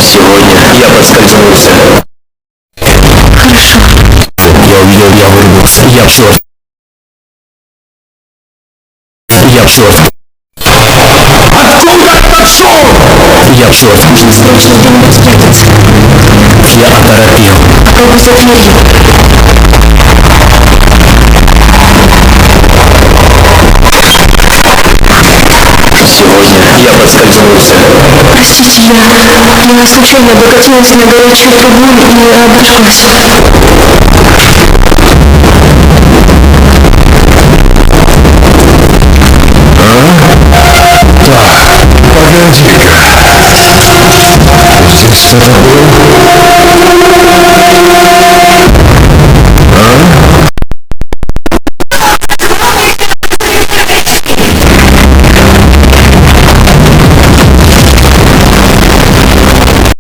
Сегодня я подскользнулся. Хорошо. Я увидел, я вырвался. Я все. Я все. Откуда пошел? Я все. Нужно срочно где-нибудь спрятаться. Я оторопел. Попробуй за дверью. Сегодня я подскользнулся. Простите, я случайно облокотилась на горячую трубу и обожглась. Погоди-ка. Здесь кто-то был?